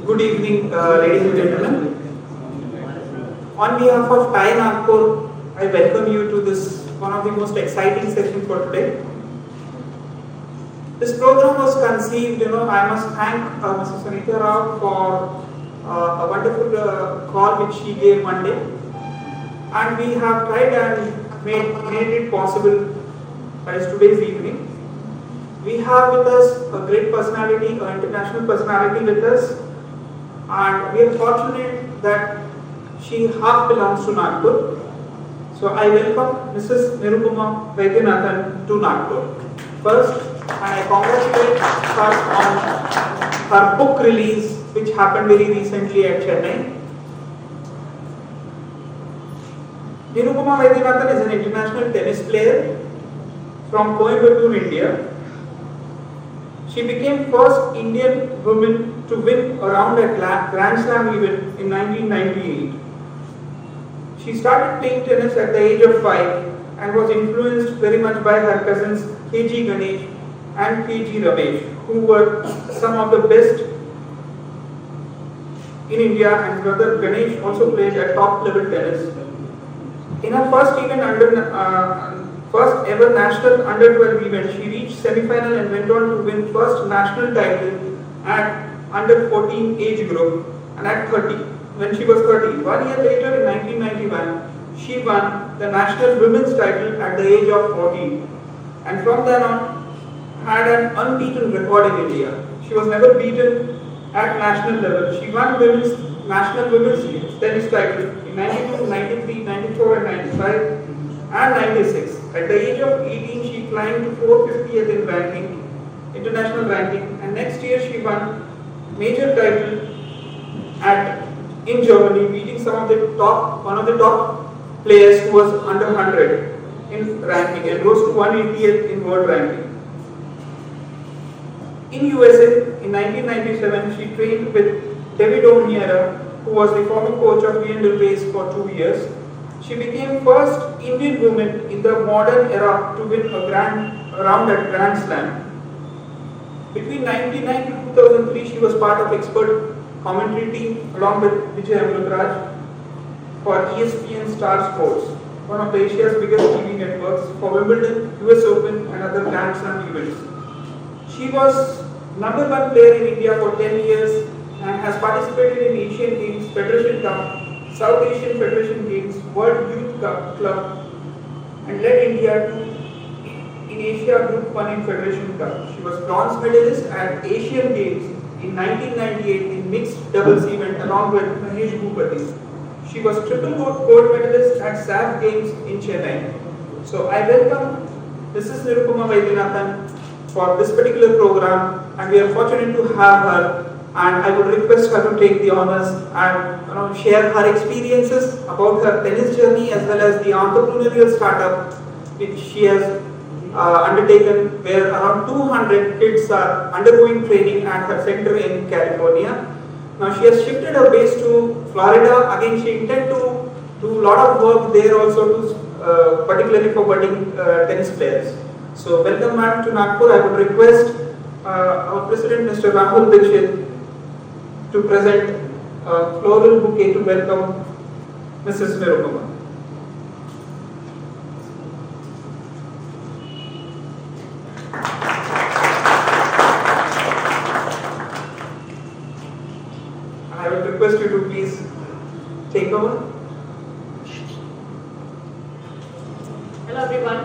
Good evening, ladies and gentlemen. On behalf of TiE Nagpur, I welcome you to this one of the most exciting sessions for today. This program was conceived, I must thank Mrs. Sunita Rao for a wonderful call which she gave one day. And we have tried and made it possible by today's evening. We have with us a great personality, an international personality with us, and we are fortunate that she half belongs to Nagpur. So I welcome Mrs. Nirupama Vaidyanathan to Nagpur. First, I congratulate her on her book release, which happened very recently at Chennai. Nirupama Vaidyanathan is an international tennis player from Coimbatore, India. She became first Indian woman to win a round at Grand Slam event in 1998. She started playing tennis at the age of 5 and was influenced very much by her cousins K.G. Ganesh and K.G. Ramesh, who were some of the best in India, and brother Ganesh also played at top level tennis. In her first ever national under-12 event, she reached semi-final and went on to win first national title at under 14 age group, and at 30, when she was 30. 1 year later, in 1991, she won the national women's title at the age of 14, and from then on had an unbeaten record in India. She was never beaten at national level. She won national women's tennis title in 92, 93, 94 and 95 and 96. At the age of 18, she climbed to 450th in international ranking, and next year she won major title in Germany, beating one of the top players who was under 100 in ranking and rose to 180th in world ranking. In USA, in 1997, she trained with David O'Meara, who was the former coach of Lionel Race for 2 years. She became first Indian woman in the modern era to win a round at Grand Slam. Between 1999 to 2003, she was part of expert commentary team along with Vijay Amrutraj for ESPN Star Sports, one of Asia's biggest TV networks, for Wimbledon, US Open and other Grand Slam events. She was #1 player in India for 10 years and has participated in Asian Games, Federation Cup, South Asian Federation Games, World Youth Club, and led India in Asia Group 1 in Federation Cup. She was bronze medalist at Asian Games in 1998 in mixed doubles event along with Mahesh Bhupati. She was triple gold medalist at SAF Games in Chennai. So I welcome Mrs. Nirupama Vaidyanathan for this particular program, and we are fortunate to have her. And I would request her to take the honors and share her experiences about her tennis journey as well as the entrepreneurial startup which she has undertaken, where around 200 kids are undergoing training at her center in California. Now she has shifted her base to Florida. Again, she intends to do a lot of work there also, particularly for budding tennis players. So welcome ma'am to Nagpur. I would request our President Mr. Rahul Dixit to present a floral bouquet to welcome Mrs. Nirupama. I would request you to please take over. Hello everyone,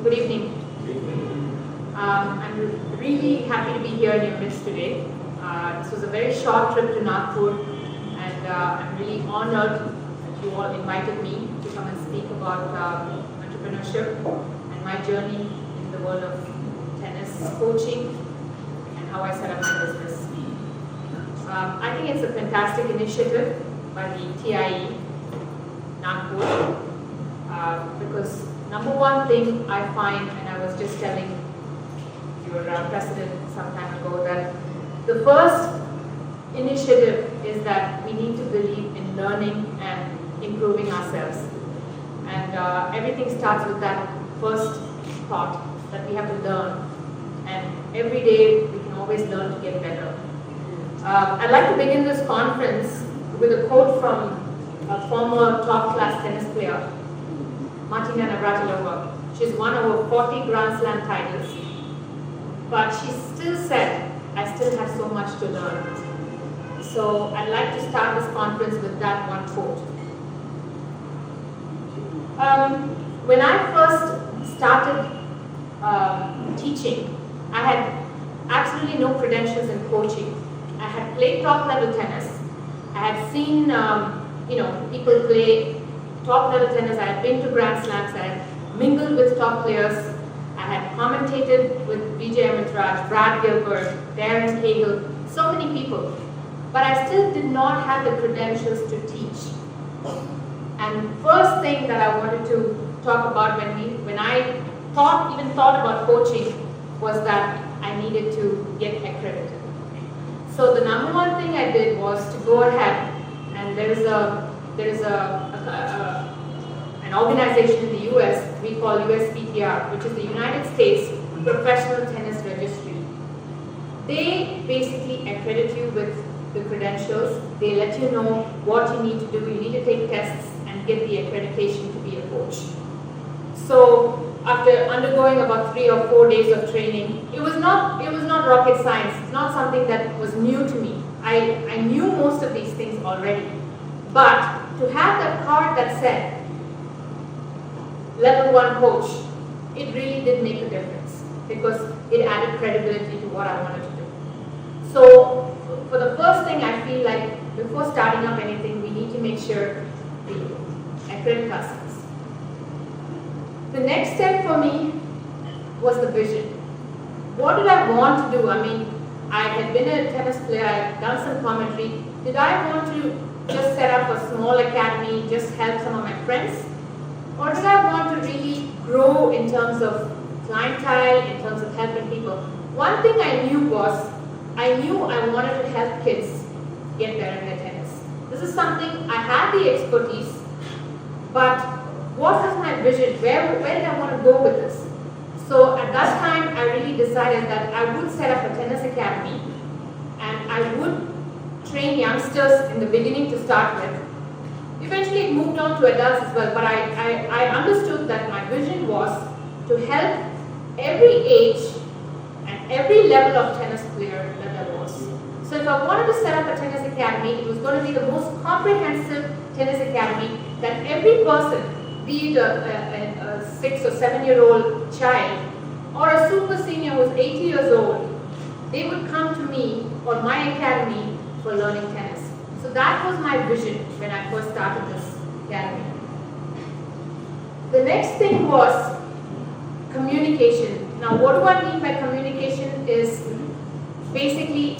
good evening. I'm really happy to be here in your midst today. This was a very short trip to Nagpur, and I'm really honored that you all invited me to come and speak about entrepreneurship and my journey in the world of tennis coaching and how I set up my business. I think it's a fantastic initiative by the TiE Nagpur, because number one thing I find, and I was just telling your president some time ago, that the first initiative is that we need to believe in learning and improving ourselves. And everything starts with that first thought that we have to learn. And every day we can always learn to get better. I'd like to begin this conference with a quote from a former top-class tennis player, Martina Navratilova. She's won over 40 Grand Slam titles, but she still said, I still have so much to learn. So I'd like to start this conference with that one quote. When I first started teaching, I had absolutely no credentials in coaching. I had played top-level tennis. I had seen people play top-level tennis. I had been to Grand Slams. I had mingled with top players. I had commentated with Vijay Amitraj, Brad Gilbert, Darren Cahill, so many people. But I still did not have the credentials to teach. And first thing that I wanted to talk about when I thought about coaching was that I needed to get accredited. So the number one thing I did was to go ahead, and there is an organization in the US we call USPTR, which is the United States Professional Tennis Registry. They basically accredit you with the credentials. They let you know what you need to do. You need to take tests and get the accreditation to be a coach. So after undergoing about 3 or 4 days of training, it was not rocket science. It's not something that was new to me. I knew most of these things already. But to have that card that said level 1 coach, it really did make a difference because it added credibility to what I wanted to do. So for the first thing, I feel like before starting up anything, we need to make sure we accredit ourselves. The next step for me was the vision. What did I want to do? I mean, I had been a tennis player, I had done some commentary. Did I want to just set up a small academy, just help some of my friends? Or did I want to really grow in terms of clientele, in terms of helping people? One thing I knew was, I wanted to help kids get better in their tennis. This is something, I had the expertise, but what was my vision? Where did I want to go with this? So at that time, I really decided that I would set up a tennis academy and I would train youngsters in the beginning to start with. Eventually it moved on to adults as well, but I understood that my vision was to help every age and every level of tennis player that there was. So if I wanted to set up a tennis academy, it was going to be the most comprehensive tennis academy that every person, be it a 6 or 7-year-old child or a super senior who's 80 years old, they would come to me or my academy for learning tennis. So that was my vision when I first started this academy. The next thing was communication. Now what do I mean by communication is basically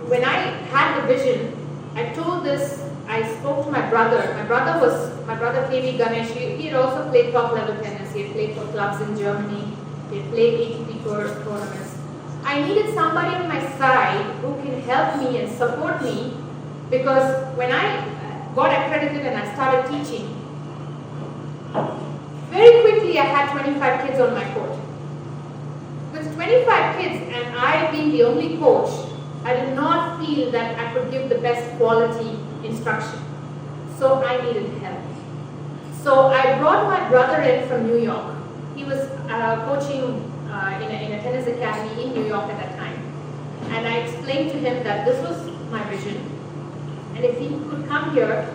when I had the vision, I spoke to my brother. My brother KV Ganesh, he had also played top level tennis. He had played for clubs in Germany. He had played ATP tournaments. I needed somebody on my side who can help me and support me because when I got accredited and I started teaching, very quickly I had 25 kids on my court. With 25 kids and I being the only coach, I did not feel that I could give the best quality instruction. So I needed help. So I brought my brother in from New York. He was coaching in a tennis academy in New York at that time. And I explained to him that this was my vision. And if he could come here,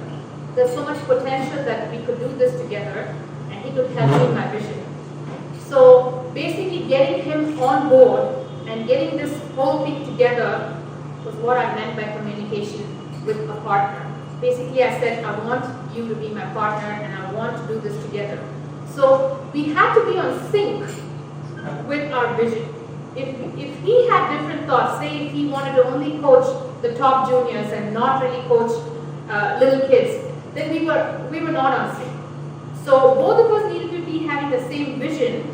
there's so much potential that we could do this together and he could help me in my vision. So basically getting him on board and getting this whole thing together was what I meant by communication with a partner. Basically I said, I want you to be my partner and I want to do this together. So we had to be on sync with our vision. If he had different thoughts, say if he wanted to only coach the top juniors and not really coach little kids, then we were not on sync. So both of us needed to be having the same vision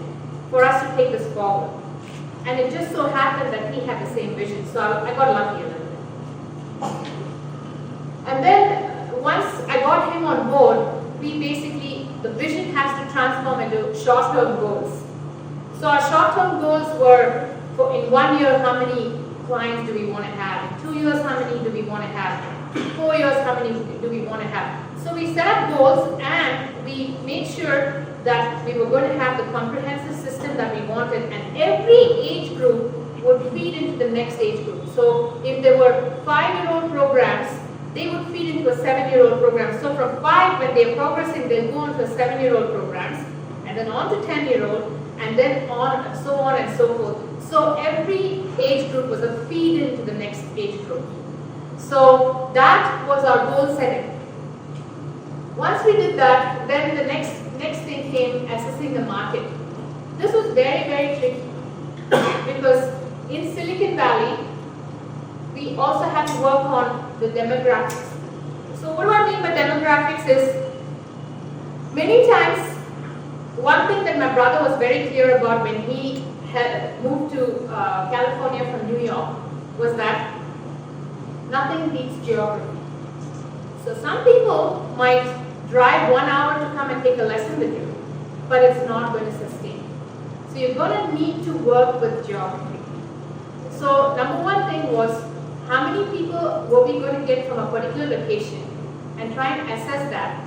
for us to take this forward. And it just so happened that he had the same vision, so I got lucky a little bit. And then once I got him on board, the vision has to transform into short-term goals. So our short-term goals were, in 1 year, how many clients do we want to have? In 2 years, how many do we want to have? 4 years, how many do we want to have? So we set up goals and we made sure that we were going to have the comprehensive system that we wanted, and every age group would feed into the next age group. So if there were 5-year-old programs, they would feed into a 7-year-old program. So from 5, when they're progressing, they'll go on to a 7-year-old programs, and then on to 10-year-old, and then on and so forth. So every age group was a feed into the next age group. So that was our goal setting. Once we did that, then the next thing came, assessing the market. This was very, very tricky because in Silicon Valley, we also had to work on the demographics. So what do I mean by demographics is, many times, one thing that my brother was very clear about when he had moved to California from New York was that nothing beats geography. So some people might drive 1 hour to come and take a lesson with you, but it's not going to sustain. So you're going to need to work with geography. So number one thing was, how many people were we going to get from a particular location, and try and assess that.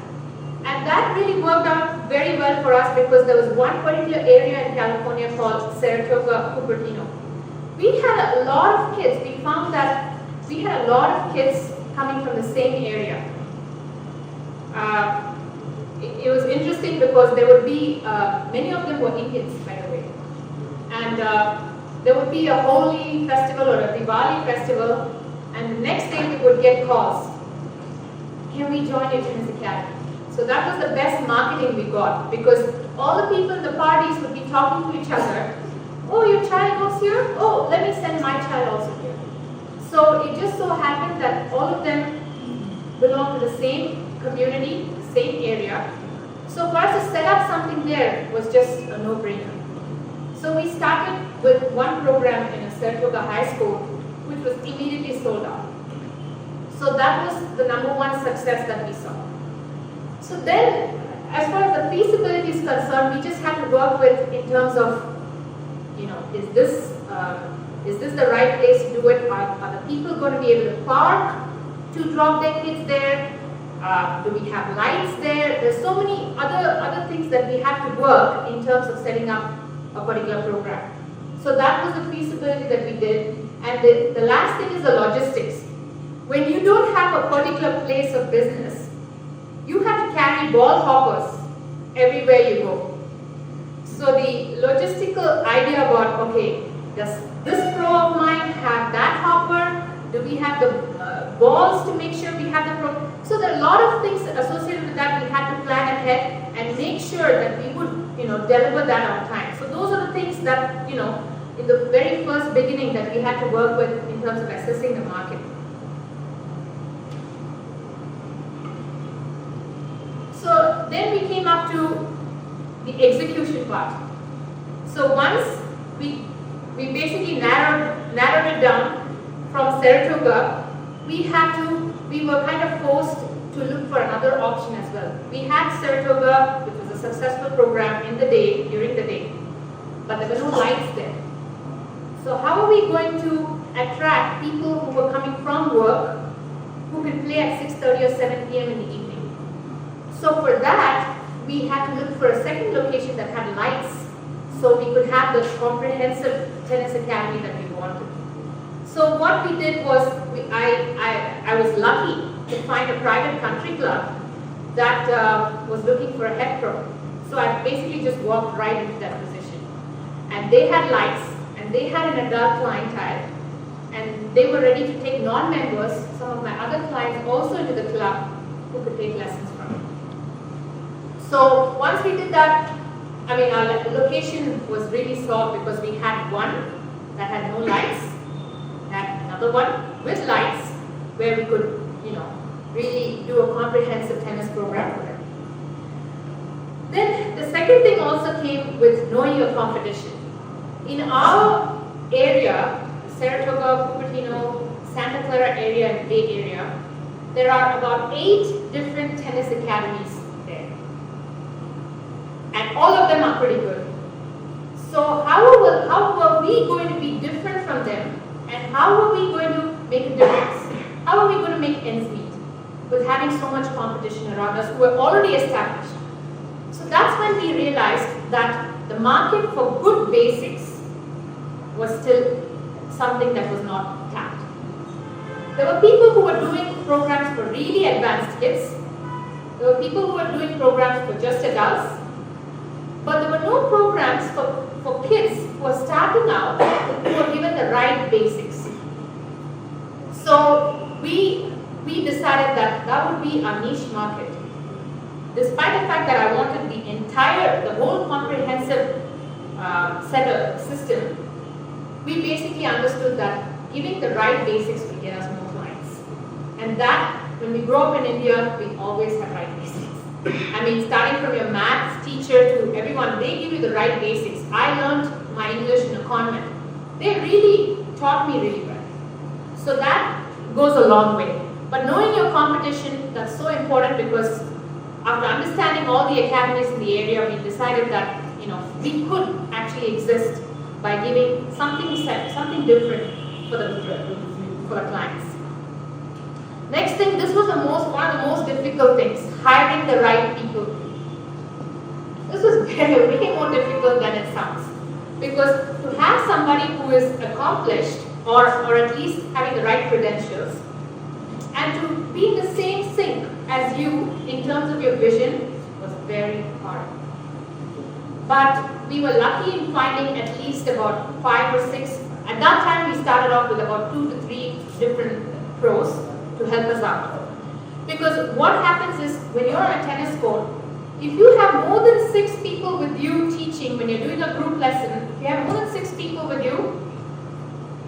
And that really worked out very well for us because there was one particular area in California called Saratoga, Cupertino. We had a lot of kids. We found that we had a lot of kids coming from the same area. It was interesting because there would be, many of them were Indians, by the way. And there would be a Holi festival or a Diwali festival, and the next day we would get calls. Can we join your tennis academy? So that was the best marketing we got, because all the people in the parties would be talking to each other. Oh, your child goes here? Oh, let me send my child also here. So it just so happened that all of them belong to the same community, the same area. So for us to set up something there was just a no-brainer. So we started with one program in a Saratoga high school, which was immediately sold out. So that was the number one success that we saw. So then, as far as the feasibility is concerned, we just had to work with in terms of, is this the right place to do it? Are the people going to be able to park to drop their kids there? Do we have lights there? There's so many other things that we have to work in terms of setting up a particular program. So that was the feasibility that we did. And the last thing is the logistics. When you don't have a particular place of business, you have to carry ball hoppers everywhere you go. So the logistical idea about, okay, does this pro of mine have that hopper? Do we have the balls to make sure we have the pro? So there are a lot of things associated with that. We had to plan ahead and make sure that we would, deliver that on time. So those are the things that, in the very first beginning that we had to work with in terms of assessing the market. So then we came up to the execution part. So once we basically narrowed it down from Saratoga, we were kind of forced to look for another option as well. We had Saratoga, which was a successful program during the day, but there were no lights there. So how are we going to attract people who were coming from work who could play at 6:30 or 7 p.m. in the evening? So for that, we had to look for a second location that had lights, so we could have the comprehensive tennis academy that we wanted. So what we did was, I was lucky to find a private country club that was looking for a head pro. So I basically just walked right into that position. And they had lights, and they had an adult clientele, and they were ready to take non-members, some of my other clients also into the club who could take lessons from me. So once we did that, our location was really solved because we had one that had no lights, had another one with lights where we could, really do a comprehensive tennis program for them. Then the second thing also came with knowing your competition. In our area, Saratoga, Cupertino, Santa Clara area and Bay Area, there are about 8 different tennis academies there. And all of them are pretty good. So how were we going to be different from them And how are we going to make a difference? How are we going to make ends meet with having so much competition around us who are already established? So that's when we realized that the market for good basics was still something that was not tapped. There were people who were doing programs for really advanced kids. There were people who were doing programs for just adults. But there were no programs for kids who are starting out, who were given the right basics. So we decided that that would be our niche market. Despite the fact that I wanted the whole comprehensive system, we basically understood that giving the right basics will get us more clients. And that, when we grow up in India, we always have right basics. I mean, starting from your maths teacher to everyone, they give you the right basics. I learned my English in a convent. They really taught me really well. So that goes a long way. But knowing your competition, that's so important, because after understanding all the academies in the area, we decided that we could actually exist by giving something different for the clients. Next thing, this was one of the most difficult things, hiring the right people. This was way more difficult than it sounds, because to have somebody who is accomplished or at least having the right credentials and to be in the same sync as you in terms of your vision was very hard. But we were lucky in finding at least about 5 or 6. At that time, we started off with about 2 to 3 different pros to help us out. Because what happens is, when you're on a tennis court, if you have more than 6 people with you teaching, when you're doing a group lesson, if you have more than 6 people with you,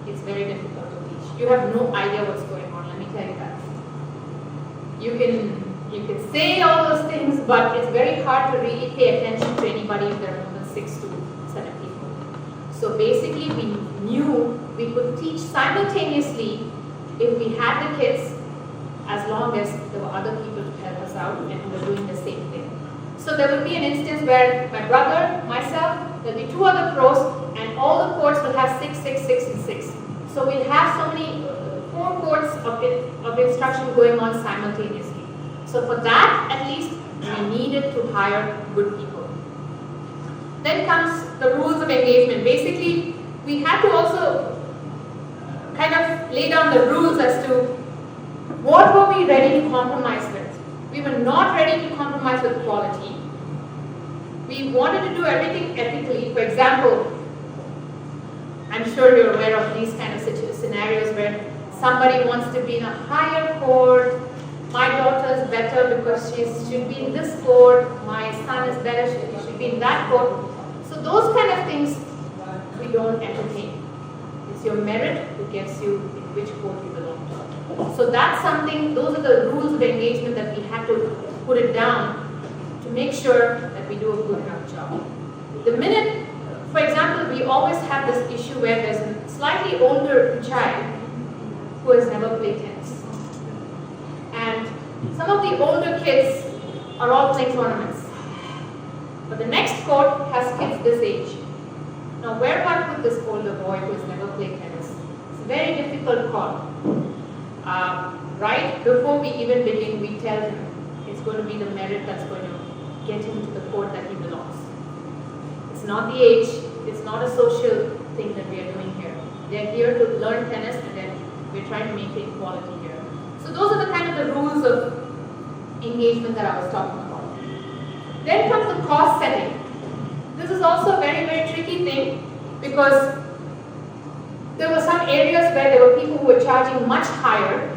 it's very difficult to teach. You have no idea what's going on, let me tell you that. You can say all those things, but it's very hard to really pay attention to anybody if there are more than 6 to 7 people. So basically, we knew we could teach simultaneously if we had the kids, as long as there were other people to help us out and who were doing the same thing. So there will be an instance where my brother, myself, there'll be 2 other pros, and all the courts will have 6, 6, 6, and 6. So we'll have so many 4 courts of instruction going on simultaneously. So for that, at least, we needed to hire good people. Then comes the rules of engagement. Basically, we had to also kind of lay down the rules as to what were we ready to compromise with. We were not ready to compromise with quality. We wanted to do everything ethically. For example, I'm sure you're aware of these kind of scenarios where somebody wants to be in a higher court. My daughter is better because she should be in this court. My son is better, she should be in that court. So those kind of things we don't entertain. It's your merit who gets you in which court you belong to. So that's something, those are the rules of engagement that we had to put it down to make sure that we do a good enough job. The minute, for example, we always have this issue where there's a slightly older child who has never played tennis. And some of the older kids are all playing tournaments. But the next court has kids this age. Now where do I put this older boy who has never played tennis? It's a very difficult call. Right before we even begin, we tell him it's going to be the merit that's going to get him to the court that he belongs. It's not the age, it's not a social thing that we are doing here. They're here to learn tennis, and then we're trying to maintain quality here. So those are the kind of the rules of engagement that I was talking about. Then comes the cost setting. This is also a very, very tricky thing, because there were some areas where there were people who were charging much higher,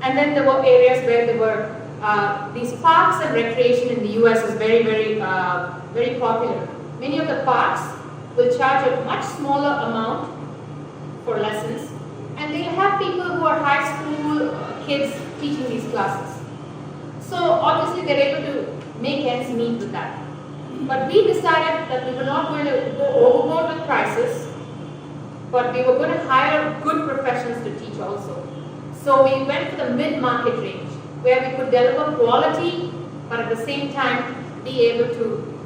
and then there were areas where there were these parks and recreation in the US is very, very, very popular. Many of the parks will charge a much smaller amount for lessons, and they have people who are high school kids teaching these classes. So obviously they're able to make ends meet with that. But we decided that we were not going to go overboard with prices, but we were going to hire good professionals to teach also. So we went for the mid-market range, where we could deliver quality, but at the same time be able to